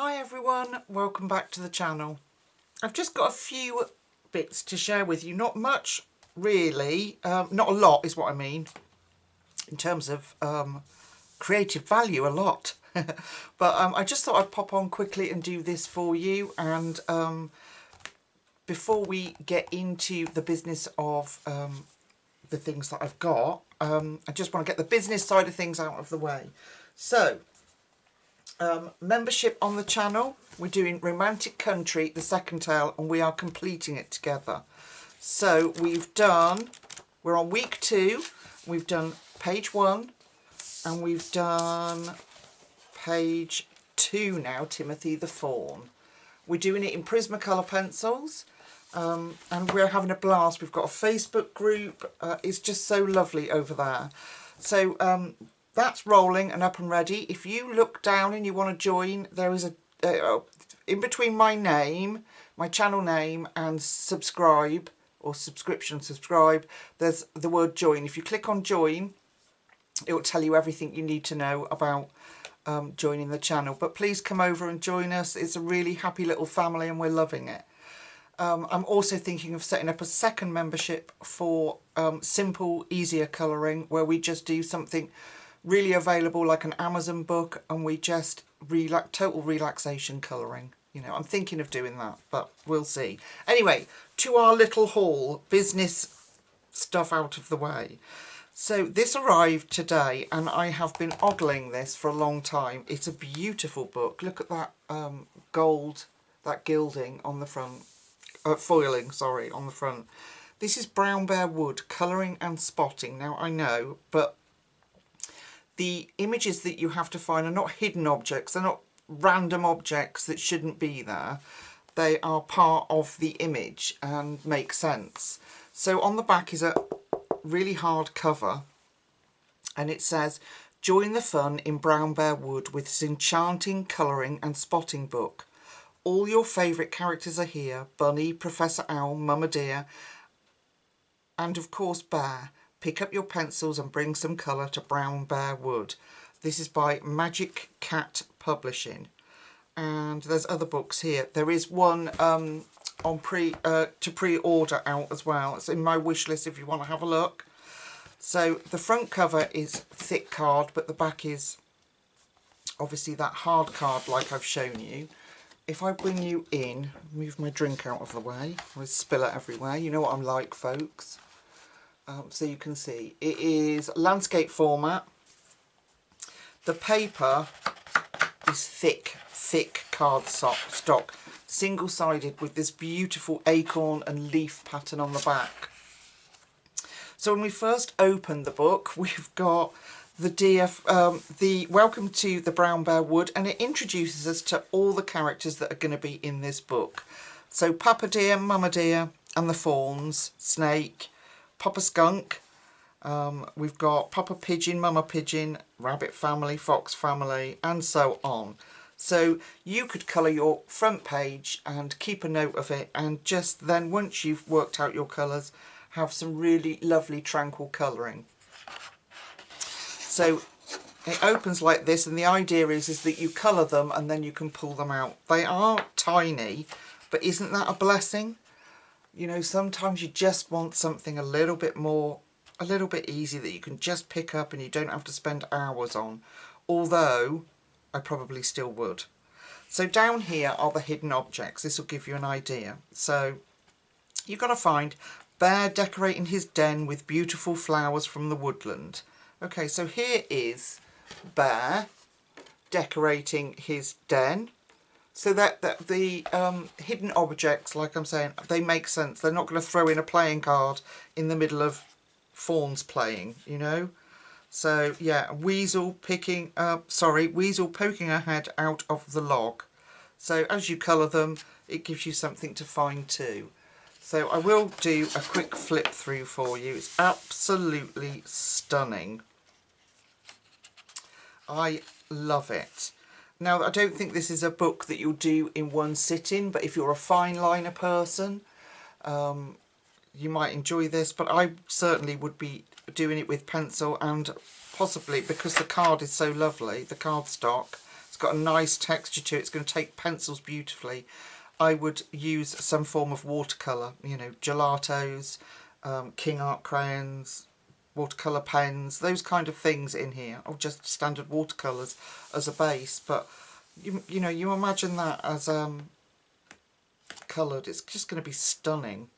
Hi everyone, welcome back to the channel. I've just got a few bits to share with you, not much really, not a lot is what I mean, in terms of creative value, a lot. But I just thought I'd pop on quickly and do this for you, and before we get into the business of the things that I've got, I just want to get the business side of things out of the way. So, membership on the channel, we're doing Romantic Country, the second tale, and we are completing it together. So we're on week 2, we've done page 1, and we've done page 2 now, Timothy the Fawn. We're doing it in Prismacolor pencils, and we're having a blast. We've got a Facebook group, it's just so lovely over there. So that's rolling and up and ready. If you look down and you want to join, there is a in between my name, my channel name, and subscribe or subscribe, there's the word join. If you click on join, it will tell you everything you need to know about joining the channel. But please come over and join us. It's a really happy little family and we're loving it. I'm also thinking of setting up a second membership for simple, easier colouring, where we just do something really available like an Amazon book, and we just total relaxation colouring. You know, I'm thinking of doing that, but we'll see. Anyway, to our little haul, business stuff out of the way. So this arrived today, and I have been ogling this for a long time. It's a beautiful book. Look at that gold, that gilding on the front. Foiling, sorry, on the front. This is Brown Bear Wood, Colouring and Spotting. Now, I know, but the images that you have to find are not hidden objects. They're not random objects that shouldn't be there. They are part of the image and make sense. So on the back is a really hard cover, and it says, "Join the fun in Brown Bear Wood with this enchanting colouring and spotting book. All your favourite characters are here: Bunny, Professor Owl, Mama Dear, and of course Bear. Pick up your pencils and bring some colour to Brown Bear Wood." This is by Magic Cat Publishing. And there's other books here. There is one on to pre-order out as well. It's in my wish list if you want to have a look. So the front cover is thick card, but the back is obviously that hard card like I've shown you. If I bring you in, move my drink out of the way, I spill it everywhere. You know what I'm like, folks. So you can see it is landscape format. The paper is thick card stock, single-sided, with this beautiful acorn and leaf pattern on the back. So when we first open the book, we've got the welcome to the Brown Bear Wood, and it introduces us to all the characters that are going to be in this book. So Papa Deer, Mama Deer, and the Fawns, Snake, Papa Skunk, we've got Papa Pigeon, Mama Pigeon, Rabbit Family, Fox Family, and so on. So you could colour your front page and keep a note of it, and just then, once you've worked out your colours, have some really lovely tranquil colouring. So it opens like this, and the idea is that you colour them and then you can pull them out. They are tiny, but isn't that a blessing? You know, sometimes you just want something a little bit easy that you can just pick up and you don't have to spend hours on. Although, I probably still would. So down here are the hidden objects. This will give you an idea. So you've got to find Bear decorating his den with beautiful flowers from the woodland. Okay, so here is Bear decorating his den. So that the hidden objects, like I'm saying, they make sense. They're not going to throw in a playing card in the middle of Fawns playing, you know. So yeah, Weasel poking her head out of the log. So as you colour them, it gives you something to find too. So I will do a quick flip through for you. It's absolutely stunning. I love it. Now, I don't think this is a book that you'll do in one sitting, but if you're a fine liner person, you might enjoy this. But I certainly would be doing it with pencil, and possibly, because the card is so lovely, the cardstock, it's got a nice texture to it. It's going to take pencils beautifully. I would use some form of watercolour, you know, gelatos, King Art crayons, watercolour pens, those kind of things in here, or just standard watercolours as a base. But you know, you imagine that as coloured, it's just going to be stunning.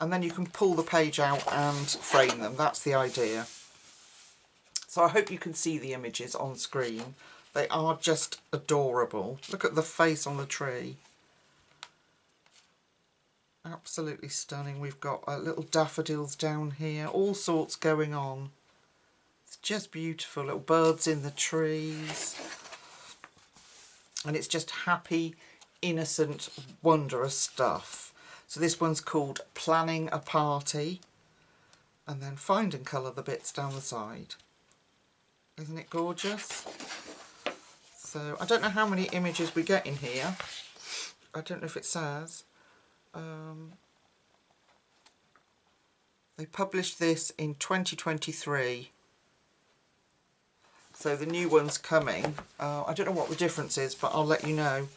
And then you can pull the page out and frame them. That's the idea. So I hope you can see the images on screen. They are just adorable. Look at the face on the tree. Absolutely stunning. We've got little daffodils down here, all sorts going on. It's just beautiful. Little birds in the trees. And it's just happy, innocent, wondrous stuff. So this one's called Planning a Party. And then find and colour the bits down the side. Isn't it gorgeous? So I don't know how many images we get in here. I don't know if it says. They published this in 2023. So the new one's coming. I don't know what the difference is, but I'll let you know.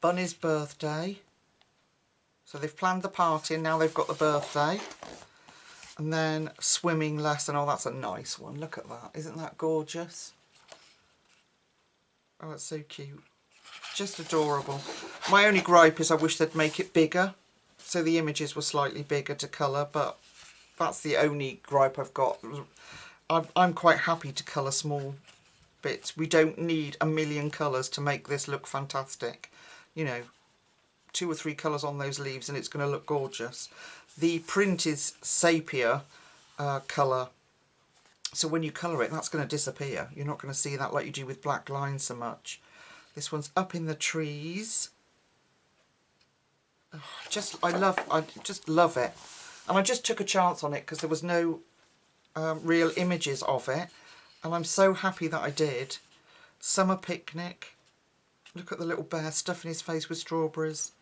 Bunny's birthday. So they've planned the party and now they've got the birthday. And then swimming lesson. Oh, that's a nice one. Look at that. Isn't that gorgeous? Oh, it's so cute. Just adorable. My only gripe is I wish they'd make it bigger. So the images were slightly bigger to colour. But that's the only gripe I've got. I'm quite happy to colour small bits. We don't need a million colours to make this look fantastic. You know, 2 or 3 colours on those leaves and it's going to look gorgeous. The print is sepia colour, so when you colour it, that's going to disappear. You're not going to see that like you do with black lines so much. This one's up in the trees. Oh, I just love it. And I just took a chance on it because there was no real images of it. And I'm so happy that I did. Summer picnic. Look at the little bear stuffing his face with strawberries.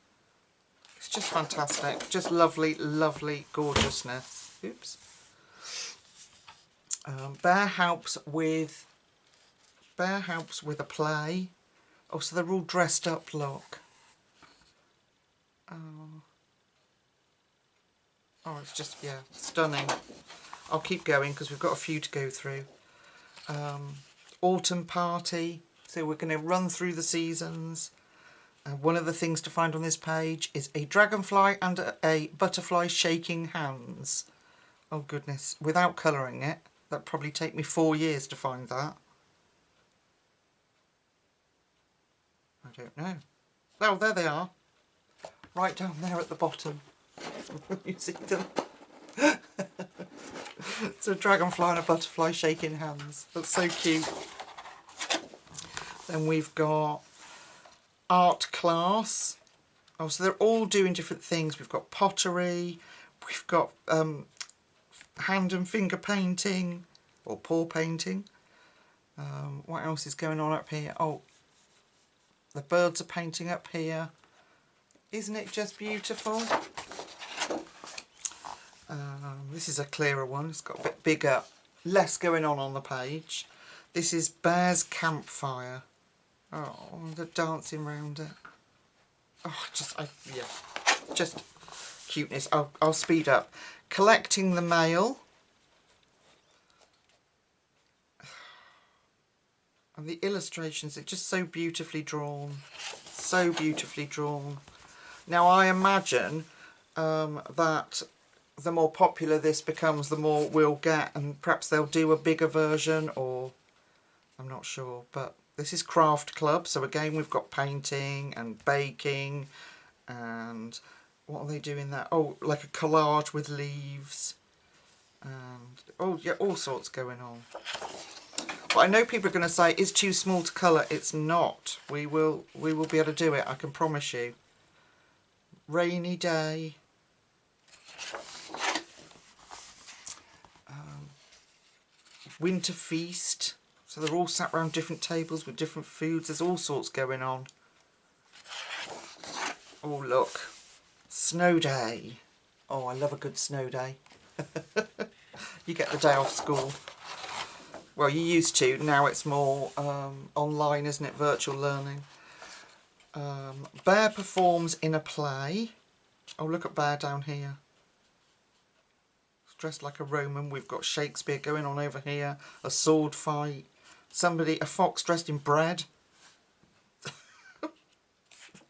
It's just fantastic. Just lovely, lovely gorgeousness. Oops. Bear helps with a play. Oh, so they're all dressed up, look. Oh, it's just, yeah, stunning. I'll keep going because we've got a few to go through. Autumn party. So we're going to run through the seasons. One of the things to find on this page is a dragonfly and a butterfly shaking hands. Oh goodness, without colouring it, that'd probably take me 4 years to find that. I don't know. Oh, there they are. Right down there at the bottom. You see them? It's a dragonfly and a butterfly shaking hands. That's so cute. Then we've got art class. Oh, so they're all doing different things. We've got pottery, we've got hand and finger painting, or paw painting. What else is going on up here? Oh, the birds are painting up here. Isn't it just beautiful? This is a clearer one. It's got a bit bigger, less going on the page. This is Bear's Campfire. Oh, they're dancing around it. Oh, yeah, just cuteness. I'll speed up. Collecting the mail. And the illustrations are just so beautifully drawn. So beautifully drawn. Now I imagine that the more popular this becomes, the more we'll get, and perhaps they'll do a bigger version, or I'm not sure. But this is Craft Club, so again we've got painting and baking, and what are they doing there? Oh, like a collage with leaves, and oh yeah, all sorts going on. But I know people are going to say it's too small to colour. It's not. We will be able to do it, I can promise you. Rainy day. Winter feast. So they're all sat around different tables with different foods. There's all sorts going on. Oh look, snow day. Oh, I love a good snow day. You get the day off school. Well, you used to. Now it's more online, isn't it? Virtual learning. Bear performs in a play. Oh, look at Bear down here. He's dressed like a Roman. We've got Shakespeare going on over here. A sword fight. A fox dressed in bread.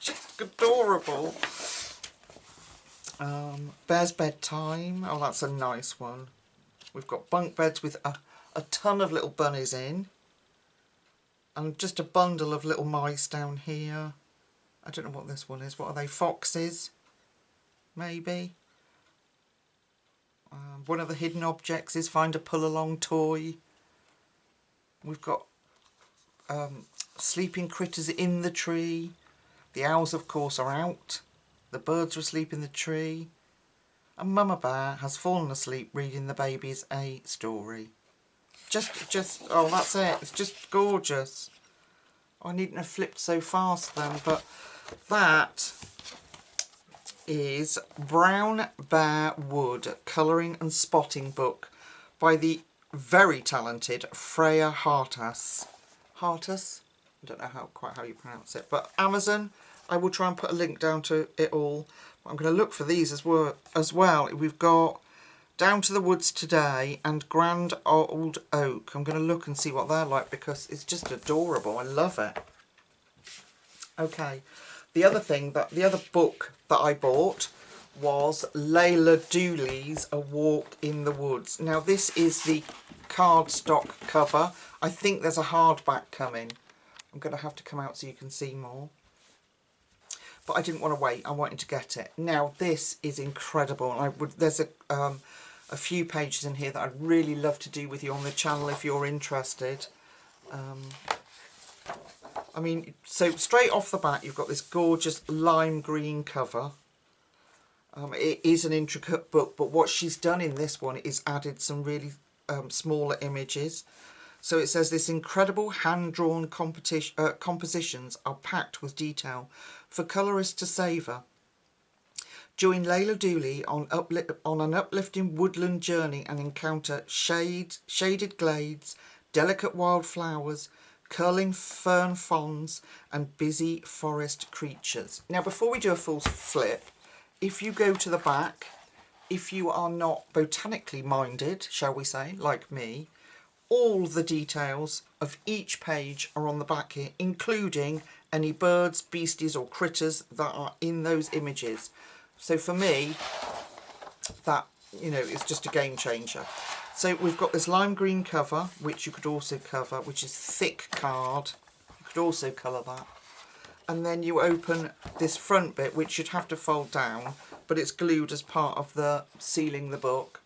Just adorable. Bear's bedtime. Oh, that's a nice one. We've got bunk beds with a ton of little bunnies in. And just a bundle of little mice down here. I don't know what this one is. What are they? Foxes? Maybe. One of the hidden objects is find a pull-along toy. We've got sleeping critters in the tree. The owls, of course, are out. The birds are asleep in the tree. And Mama Bear has fallen asleep reading the babies a story. Oh, that's it. It's just gorgeous. I needn't have flipped so fast then, but that is Brown Bear Wood Colouring and Spotting Book by the very talented Freya Hartas. Hartas? I don't know quite how you pronounce it, but Amazon. I will try and put a link down to it all. I'm going to look for these as well. We've got Down to the Woods Today and Grand Old Oak. I'm going to look and see what they're like because it's just adorable. I love it. Okay, the other book that I bought was Layla Dooley's A Walk in the Woods. Now this is the cardstock cover. I think there's a hardback coming. I'm going to have to come out so you can see more. But I didn't want to wait. I wanted to get it. Now this is incredible. There's a few pages in here that I'd really love to do with you on the channel if you're interested. I mean, so straight off the bat, you've got this gorgeous lime green cover. It is an intricate book, but what she's done in this one is added some really smaller images. So it says this incredible hand-drawn compositions are packed with detail for colourists to savour. Join Layla Dooley on an uplifting woodland journey and encounter shaded glades, delicate wildflowers, curling fern fronds and busy forest creatures. Now before we do a full flip, if you go to the back, if you are not botanically minded, shall we say, like me, all the details of each page are on the back here, including any birds, beasties or critters that are in those images. So for me, that, you know, is just a game changer. So we've got this lime green cover, which you could also cover, which is thick card. You could also colour that. And then you open this front bit, which you'd have to fold down, but it's glued as part of the sealing the book,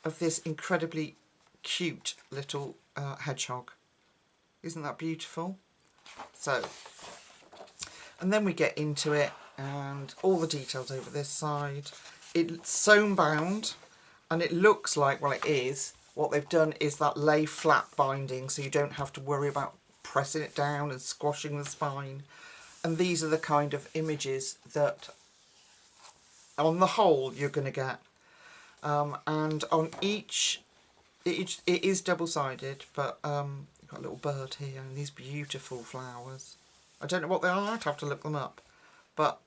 of this incredibly cute little hedgehog. Isn't that beautiful? So, and then we get into it and all the details over this side. It's sewn bound. And it looks like, well it is, what they've done is that lay flat binding so you don't have to worry about pressing it down and squashing the spine. And these are the kind of images that on the whole you're going to get. And on each, it is double-sided, but you've got a little bird here and these beautiful flowers. I don't know what they are, I'd have to look them up. But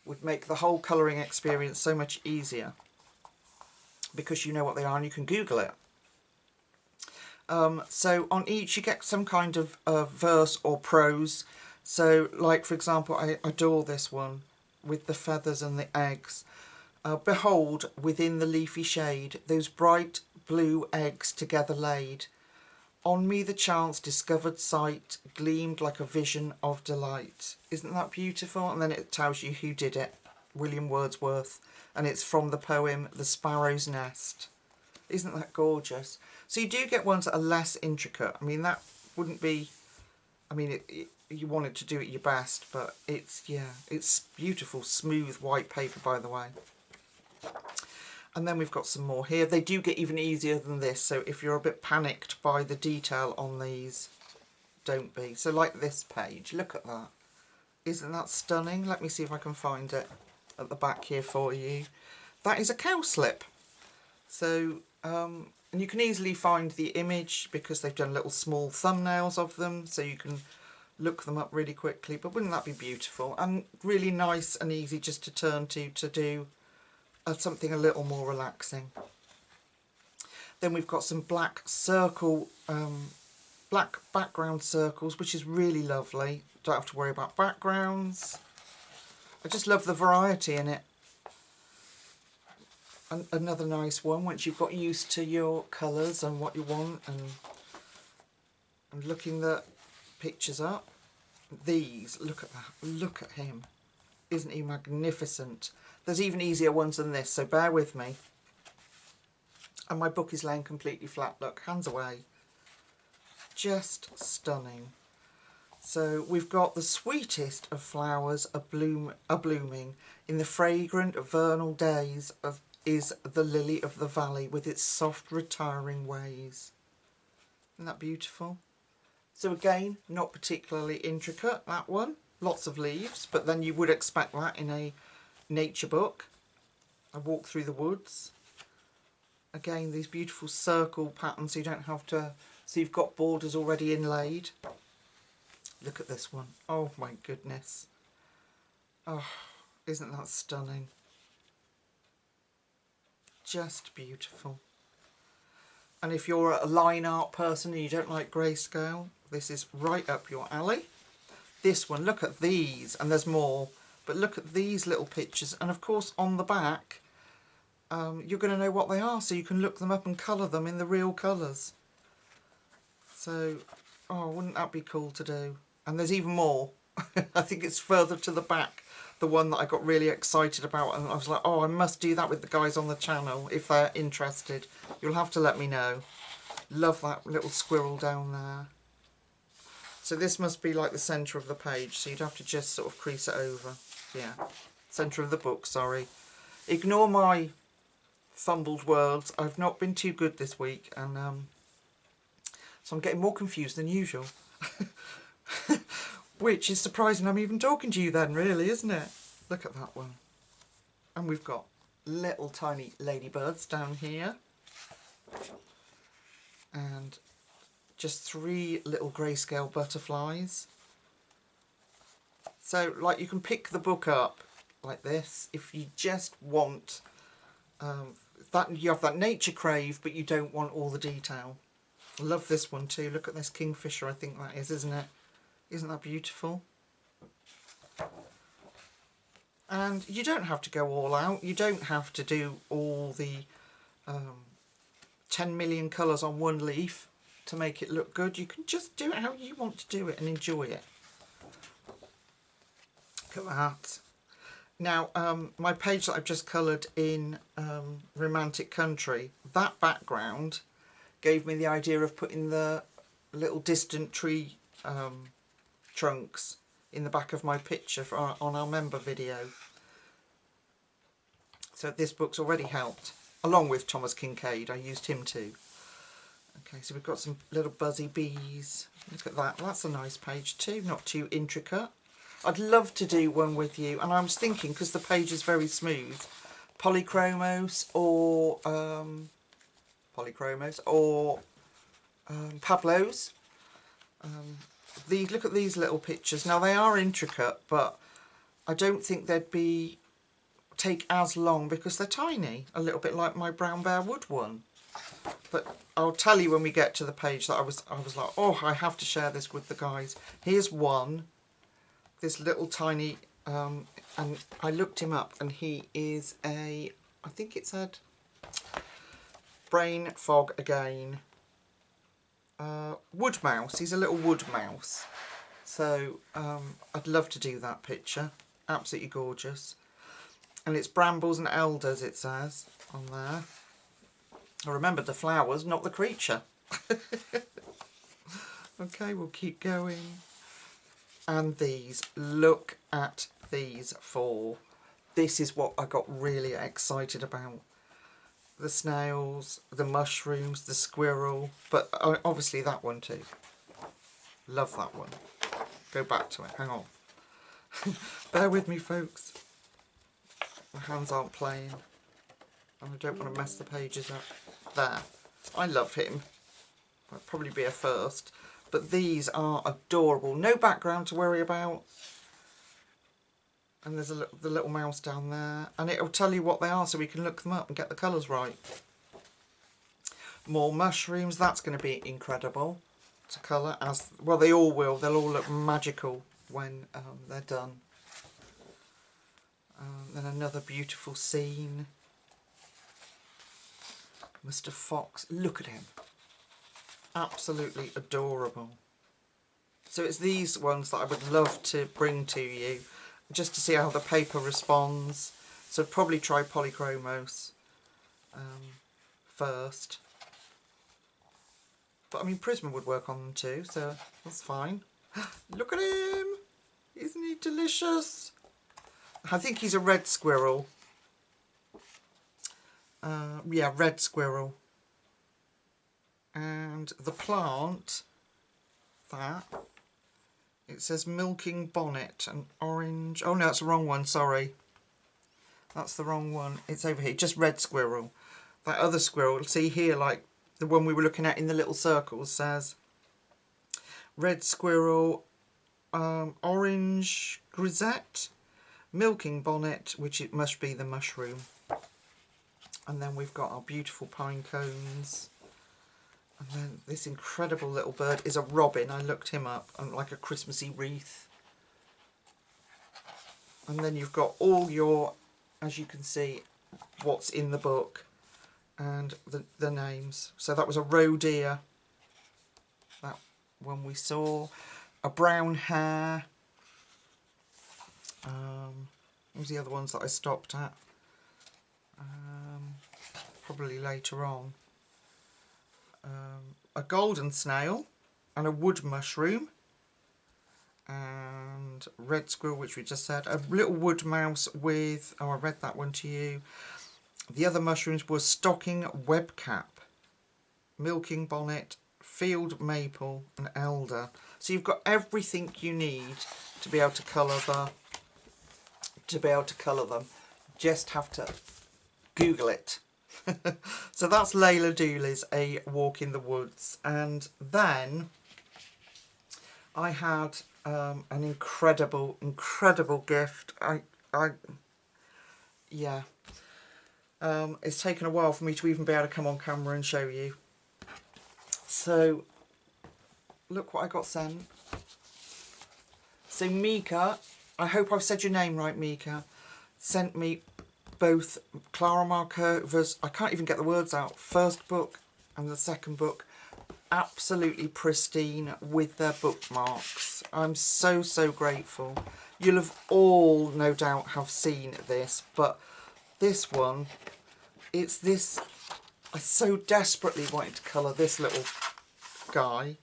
would make the whole colouring experience so much easier, because you know what they are and you can Google it. So on each you get some kind of verse or prose. So like for example, I adore this one with the feathers and the eggs. Behold, within the leafy shade, those bright blue eggs together laid. On me the chance discovered sight gleamed like a vision of delight. Isn't that beautiful? And then it tells you who did it. William Wordsworth. And it's from the poem The Sparrow's Nest. Isn't that gorgeous? So you do get ones that are less intricate. I mean, that wouldn't be... I mean, you wanted to do it your best, but it's, yeah, it's beautiful, smooth white paper, by the way. And then we've got some more here. They do get even easier than this, so if you're a bit panicked by the detail on these, don't be. So like this page, look at that. Isn't that stunning? Let me see if I can find it at the back here for you. That is a cowslip. So And you can easily find the image because they've done little small thumbnails of them, so you can look them up really quickly. But wouldn't that be beautiful? And really nice and easy just to turn to do something a little more relaxing. Then we've got some black background circles, which is really lovely. Don't have to worry about backgrounds. I just love the variety in it. And another nice one once you've got used to your colours and what you want and looking the pictures up. These, look at that, look at him. Isn't he magnificent? There's even easier ones than this, so bear with me. And my book is laying completely flat, look, hands away. Just stunning. So we've got the sweetest of flowers blooming in the fragrant vernal days is the lily of the valley with its soft retiring ways. Isn't that beautiful? So again, not particularly intricate, that one. Lots of leaves, but then you would expect that in a nature book. A walk through the woods. Again, these beautiful circle patterns, so you don't have to, so you've got borders already inlaid. Look at this one. Oh my goodness. Oh, isn't that stunning? Just beautiful. And if you're a line art person and you don't like grayscale, this is right up your alley. This one, look at these, and there's more, but look at these little pictures. And of course on the back, you're going to know what they are, so you can look them up and colour them in the real colours. So, oh, wouldn't that be cool to do? And there's even more. I think it's further to the back, the one that I got really excited about, and I was like, oh, I must do that with the guys on the channel if they're interested. You'll have to let me know. Love that little squirrel down there. So this must be like the centre of the page, so you'd have to just sort of crease it over. Yeah, centre of the book, sorry. Ignore my fumbled words. I've not been too good this week, and so I'm getting more confused than usual. Which is surprising I'm even talking to you then, really, isn't it? Look at that one. And we've got little tiny ladybirds down here. And just 3 little grayscale butterflies. So, like, you can pick the book up like this if you just want that. You have that nature crave, but you don't want all the detail. I love this one too. Look at this kingfisher, I think that is, isn't it? Isn't that beautiful? And you don't have to go all out. You don't have to do all the 10 million colours on one leaf to make it look good. You can just do it how you want to do it and enjoy it. Look at that. Now, my page that I've just coloured in Romantic Country, that background gave me the idea of putting the little distant tree trunks in the back of my picture on our member video. So this book's already helped, along with Thomas Kincaid. I used him too. Okay, so we've got some little buzzy bees. Look at that. That's a nice page too, not too intricate. I'd love to do one with you, and I was thinking, because the page is very smooth, polychromos or Pablo's. Look at these little pictures. Now they are intricate, but I don't think they'd take as long because they're tiny, a little bit like my Brown Bear Wood one. But I'll tell you when we get to the page that I was like, oh, I have to share this with the guys. Here's one, this little tiny, and I looked him up, and he is I think it said brain fog again. Wood mouse. He's a little wood mouse. So I'd love to do that picture. Absolutely gorgeous. And it's brambles and elders, it says on there. I remembered the flowers, not the creature. Okay, we'll keep going. And these, look at these 4. This is what I got really excited about. The snails, the mushrooms, the squirrel, but obviously that one too. Love that one. Go back to it, hang on. Bear with me, folks. My hands aren't playing, and I don't want to mess the pages up. There. I love him. That'll probably be a first. But these are adorable. No background to worry about. And there's the little mouse down there. And it'll tell you what they are so we can look them up and get the colours right. More mushrooms. That's going to be incredible to colour. As well, they all will. They'll all look magical when they're done. Then another beautiful scene. Mr. Fox. Look at him. Absolutely adorable. So it's these ones that I would love to bring to you, just to see how the paper responds. So I'd probably try polychromos first. But I mean, Prisma would work on them too, so that's fine. Look at him! Isn't he delicious? I think he's a red squirrel. Yeah, red squirrel. And the plant, that, it says milking bonnet and orange. Oh no, that's the wrong one, sorry. That's the wrong one. It's over here, just red squirrel. That other squirrel, see here, like the one we were looking at in the little circles, says red squirrel, orange grisette, milking bonnet, which it must be the mushroom. And then we've got our beautiful pine cones. And then this incredible little bird is a robin. I looked him up, and like a Christmassy wreath. And then you've got all your, as you can see, what's in the book and the names. So that was a roe deer, that one we saw. A brown hare. What was the other ones that I stopped at? Probably later on. A golden snail and a wood mushroom and red squirrel, which we just said, a little wood mouse with, oh, I read that one to you. The other mushrooms were stocking webcap, milking bonnet, field maple and elder. So you've got everything you need to be able to colour them. Just have to Google it. So that's Layla Dooley's A Walk in the Woods. And then I had an incredible gift. Yeah. It's taken a while for me to even be able to come on camera and show you. So look what I got sent. So Mika, I hope I've said your name right, Mika, sent me both Clara Markova's, I can't even get the words out, first book and the second book, absolutely pristine with their bookmarks. I'm so grateful. You'll have all no doubt have seen this, but this one, it's this, I so desperately wanted to colour this little guy,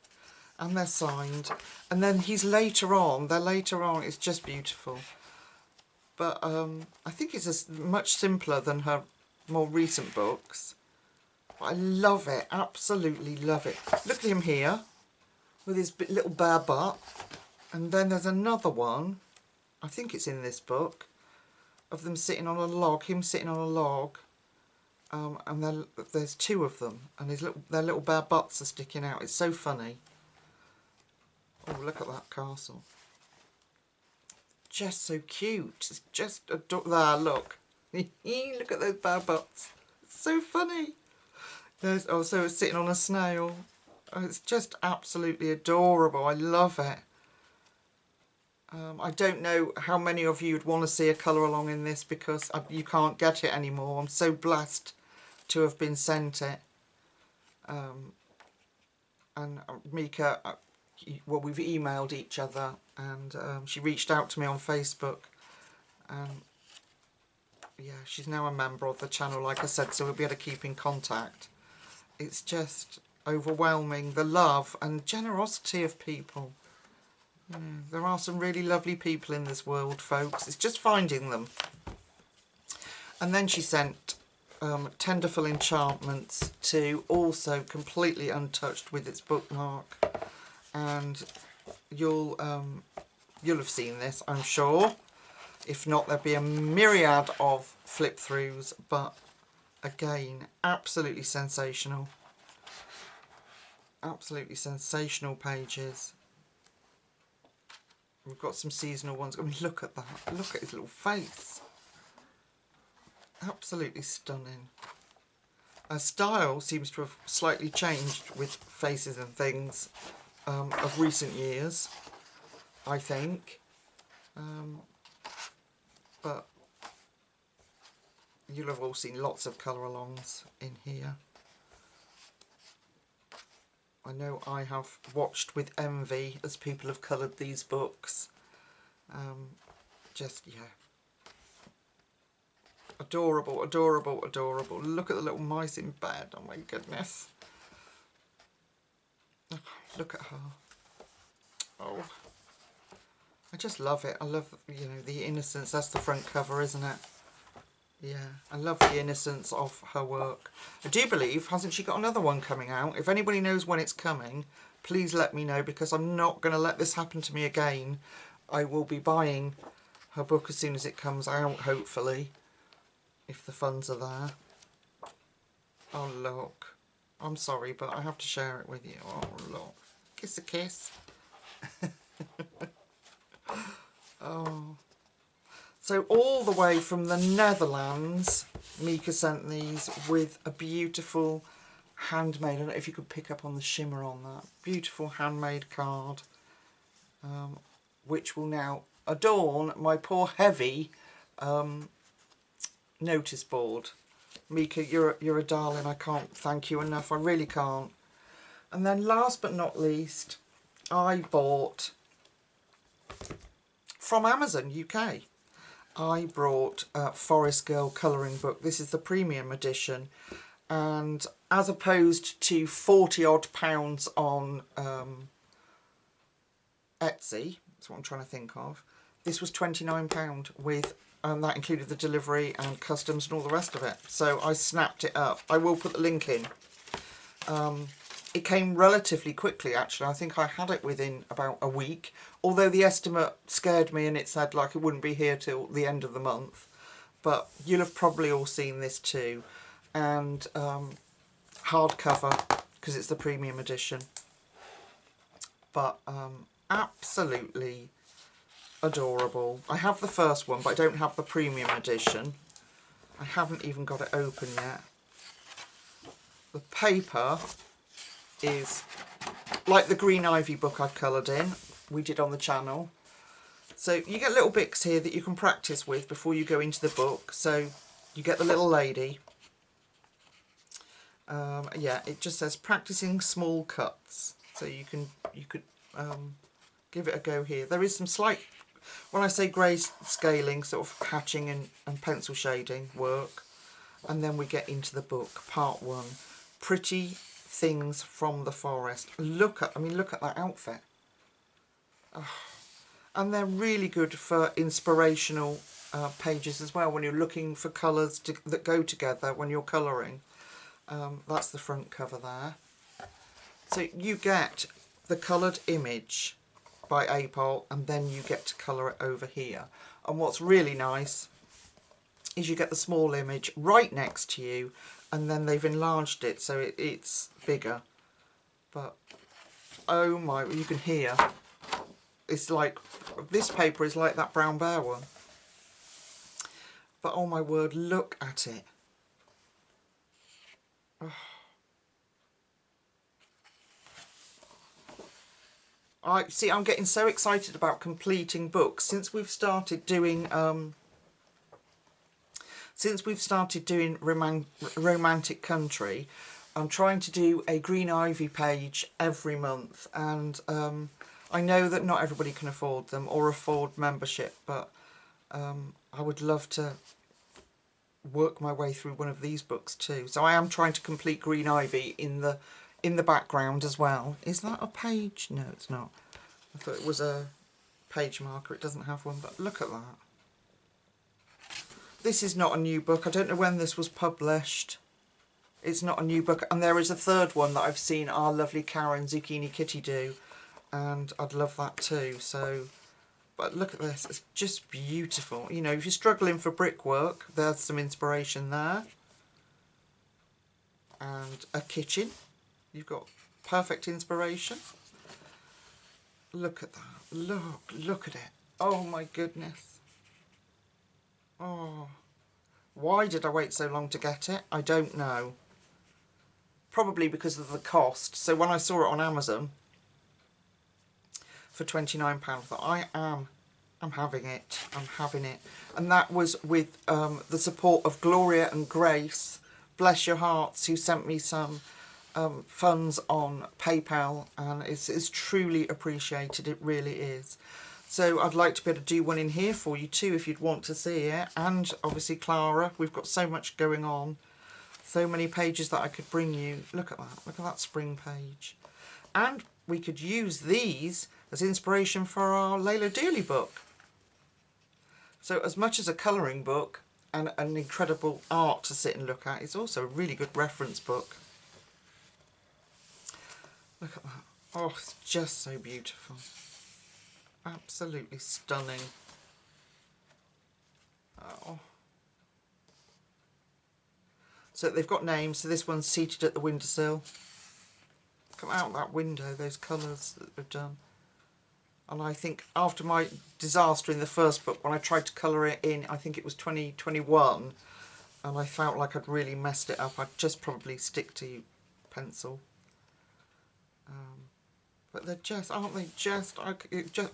and they're signed, and then they're later on, it's just beautiful. But I think it's much simpler than her more recent books. But I love it, absolutely love it. Look at him here, with his little bare butt. And then there's another one, I think it's in this book, of them sitting on a log, him sitting on a log. And there's two of them, and their little bare butts are sticking out. It's so funny. Oh, look at that castle. Just so cute. It's just adorable. There, look. Look at those bare butts. It's so funny. There's also sitting on a snail. Oh, it's just absolutely adorable. I love it. I don't know how many of you would want to see a colour along in this because you can't get it anymore. I'm so blessed to have been sent it. And Mika, well, we've emailed each other, and she reached out to me on Facebook. Yeah, she's now a member of the channel, like I said, so we'll be able to keep in contact. It's just overwhelming, the love and generosity of people. Yeah, there are some really lovely people in this world, folks. It's just finding them. And then she sent Tenderful Enchantments 2, also completely untouched with its bookmark. And you'll have seen this, I'm sure. If not, there'll be a myriad of flip throughs, but again, absolutely sensational. Absolutely sensational pages. We've got some seasonal ones. I mean, look at that. Look at his little face. Absolutely stunning. Her style seems to have slightly changed with faces and things of recent years, I think. But you'll have all seen lots of colour-alongs in here. I know I have watched with envy as people have coloured these books. Just, yeah. Adorable, adorable, adorable. Look at the little mice in bed. Oh my goodness. Oh, look at her. Oh. I just love it. I love, you know, the innocence. That's the front cover, isn't it? Yeah, I love the innocence of her work. I do believe, hasn't she got another one coming out? If anybody knows when it's coming, please let me know, because I'm not going to let this happen to me again. I will be buying her book as soon as it comes out, hopefully, if the funds are there. Oh, look. I'm sorry, but I have to share it with you. Oh, look. Kiss a kiss. Oh. So all the way from the Netherlands, Mika sent these with a beautiful handmade, I don't know if you could pick up on the shimmer on that, beautiful handmade card, which will now adorn my poor heavy notice board. Mika, you're a darling. I can't thank you enough. I really can't. And then last but not least, I bought from Amazon UK. I brought Forest Girl colouring book. This is the premium edition, and as opposed to £40 odd on Etsy, that's what I'm trying to think of, this was £29 with, that included the delivery and customs and all the rest of it. So I snapped it up. I will put the link in. It came relatively quickly, actually. I think I had it within about a week, although the estimate scared me and it said like it wouldn't be here till the end of the month. But you'll have probably all seen this too. And hardcover, because it's the premium edition. But absolutely adorable. I have the first one, but I don't have the premium edition. I haven't even got it open yet. The paper is like the Green Ivy book I've coloured in, we did on the channel. So you get little bits here that you can practice with before you go into the book. So you get the little lady. Yeah, it just says practicing small cuts. So you could give it a go here. There is some slight, when I say grey scaling, sort of hatching and pencil shading work. And then we get into the book, part 1. Pretty Things from the Forest. Look at that outfit. Oh. And they're really good for inspirational pages as well, when you're looking for colours that go together when you're colouring. That's the front cover there. So you get the coloured image by Apol, and then you get to colour it over here. And what's really nice is you get the small image right next to you, and then they've enlarged it so it's bigger. But oh my, you can hear, it's like, this paper is like that Brown Bear one. But oh my word, look at it. Oh. I'm getting so excited about completing books since we've started doing Romantic Country. I'm trying to do a Green Ivy page every month, and I know that not everybody can afford them or afford membership, but I would love to work my way through one of these books too. So I am trying to complete Green Ivy in the background as well. Is that a page? No, it's not. I thought it was a page marker. It doesn't have one, but look at that. This is not a new book. I don't know when this was published. It's not a new book. And there is a third one that I've seen our lovely Karen Zucchini Kitty do, and I'd love that too. So, but look at this. It's just beautiful. You know, if you're struggling for brickwork, there's some inspiration there. And a kitchen. You've got perfect inspiration. Look at that. Look at it. Oh my goodness. Oh, why did I wait so long to get it? I don't know. Probably because of the cost. So when I saw it on Amazon for £29, I thought, I'm having it. I'm having it. And that was with the support of Gloria and Grace, bless your hearts, who sent me some funds on PayPal, and it's truly appreciated. It really is. So I'd like to be able to do one in here for you too if you'd want to see it. And obviously Clara, we've got so much going on. So many pages that I could bring you. Look at that. Look at that spring page. And we could use these as inspiration for our Layla Dooley book. So as much as a colouring book and an incredible art to sit and look at, it's also a really good reference book. Look at that. Oh, it's just so beautiful. Absolutely stunning. Oh. So they've got names. So this one's seated at the windowsill. Come out that window, those colours that they've done. And I think after my disaster in the first book, when I tried to colour it in, I think it was 2021, and I felt like I'd really messed it up, I'd just probably stick to pencil. But they're just, aren't they just, I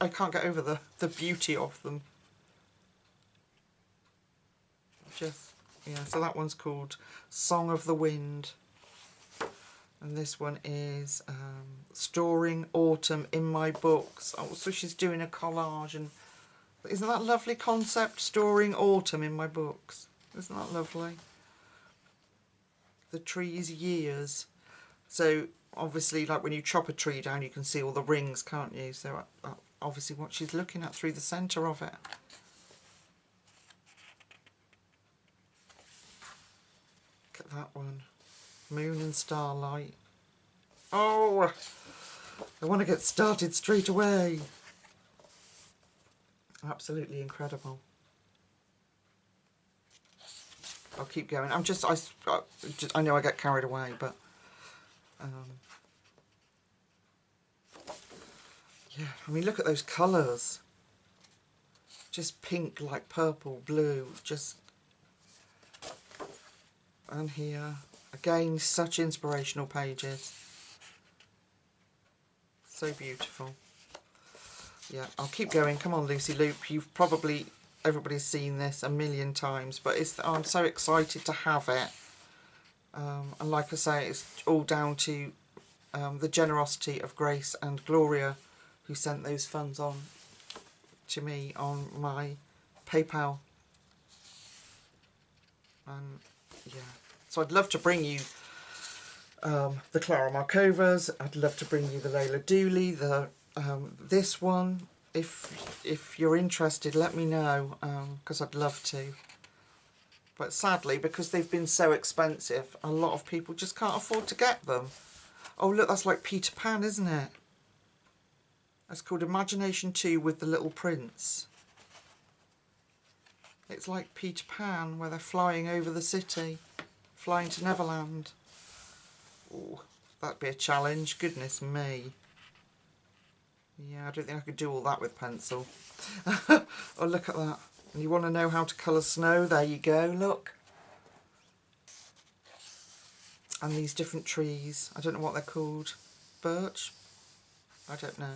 can't get over the beauty of them. Just, yeah, so that one's called Song of the Wind. And this one is Storing Autumn in My Books. Oh, so she's doing a collage. And isn't that a lovely concept? Storing autumn in my books. Isn't that lovely? The tree's years. So obviously, like when you chop a tree down, you can see all the rings, can't you? So obviously what she's looking at through the centre of it. Look at that one. Moon and Starlight. Oh, I want to get started straight away. Absolutely incredible. I'll keep going. I know I get carried away, but yeah, I mean, look at those colours. Just pink, like purple, blue, just. And here, again, such inspirational pages. So beautiful. Yeah, I'll keep going. Come on, Lucy Loop. Everybody's seen this a million times, but I'm so excited to have it. And like I say, it's all down to the generosity of Grace and Gloria, who sent those funds on to me on my PayPal. And yeah, so I'd love to bring you the Clara Markovas. I'd love to bring you the Layla Dooley, this one. If you're interested, let me know, because I'd love to. But sadly, because they've been so expensive, a lot of people just can't afford to get them. Oh look, that's like Peter Pan, isn't it? That's called Imagination 2 with the Little Prince. It's like Peter Pan, where they're flying over the city, flying to Neverland. Oh, that'd be a challenge, goodness me. Yeah, I don't think I could do all that with pencil. Oh, look at that. And you want to know how to colour snow? There you go, look. And these different trees. I don't know what they're called. Birch? I don't know.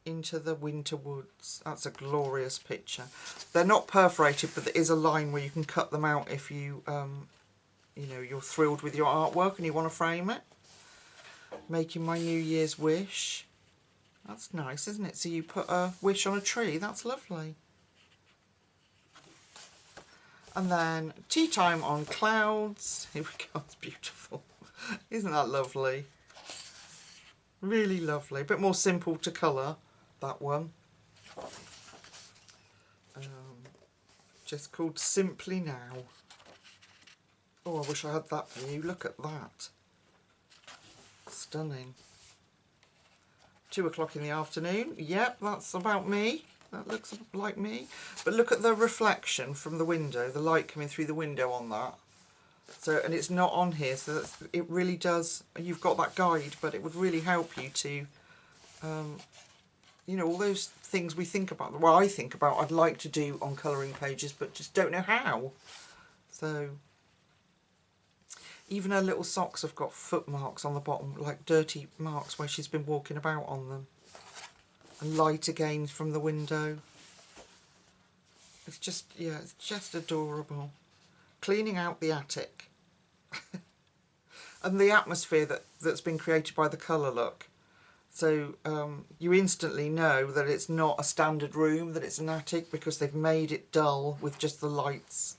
Into the Winter Woods. That's a glorious picture. They're not perforated, but there is a line where you can cut them out if you, you know, you're thrilled with your artwork and you want to frame it. Making my New Year's wish. That's nice, isn't it? So you put a wish on a tree. That's lovely. And then Tea Time on Clouds. Here we go. It's beautiful. Isn't that lovely? Really lovely. A bit more simple to colour, that one. Just called Simply Now. Oh, I wish I had that for you. Look at that. Stunning. 2 o'clock in the afternoon. Yep, that's about me. That looks like me. But look at the reflection from the window, the light coming through the window on that. So, and it's not on here, so that's, it really does, you've got that guide, but it would really help you to, you know, all those things we think about, well, I think about, I'd like to do on colouring pages, but just don't know how. So, even her little socks have got foot marks on the bottom, like dirty marks where she's been walking about on them. And light again from the window. It's just, yeah, it's just adorable. Cleaning out the attic. And the atmosphere that's been created by the colour look. So you instantly know that it's not a standard room, that it's an attic, because they've made it dull with just the lights.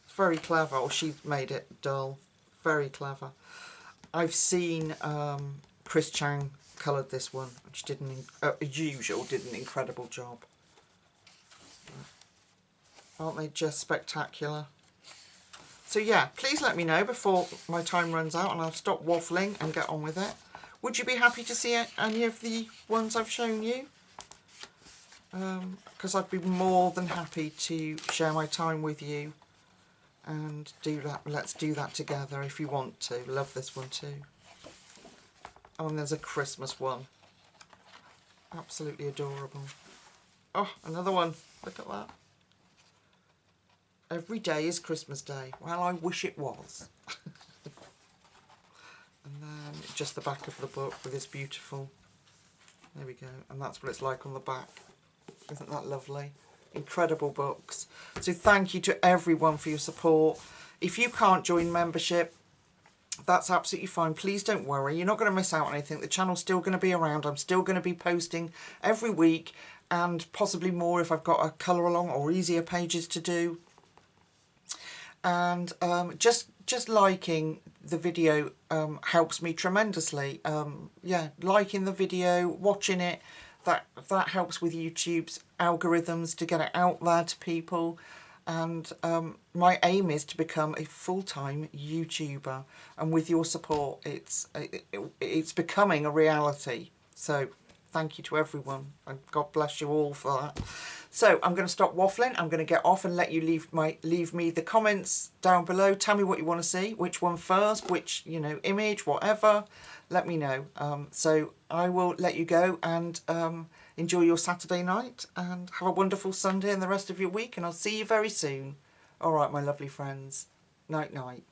It's very clever, or she's made it dull. Very clever. I've seen Chris Chang coloured this one, which did as usual, did an incredible job. Aren't they just spectacular? So yeah, please let me know before my time runs out and I'll stop waffling and get on with it. Would you be happy to see any of the ones I've shown you? Because I'd be more than happy to share my time with you and do that. Let's do that together if you want to. Love this one too. Oh, and there's a Christmas one. Absolutely adorable. Oh, another one. Look at that. Every day is Christmas Day. Well, I wish it was. And then just the back of the book with this beautiful, there we go, and that's what it's like on the back. Isn't that lovely? Incredible books. So thank you to everyone for your support. If you can't join membership, that's absolutely fine. Please don't worry. You're not going to miss out on anything. The channel's still going to be around. I'm still going to be posting every week, and possibly more if I've got a colour along or easier pages to do. And just liking the video helps me tremendously. Yeah, liking the video, watching it, that helps with YouTube's algorithms to get it out there to people. And my aim is to become a full-time YouTuber, and with your support it's becoming a reality. So thank you to everyone, and God bless you all for that. So I'm going to stop waffling. I'm going to get off and let you leave me the comments down below. Tell me what you want to see, which one first, which, you know, image, whatever. Let me know. So I will let you go and enjoy your Saturday night and have a wonderful Sunday and the rest of your week. And I'll see you very soon. All right, my lovely friends. Night, night.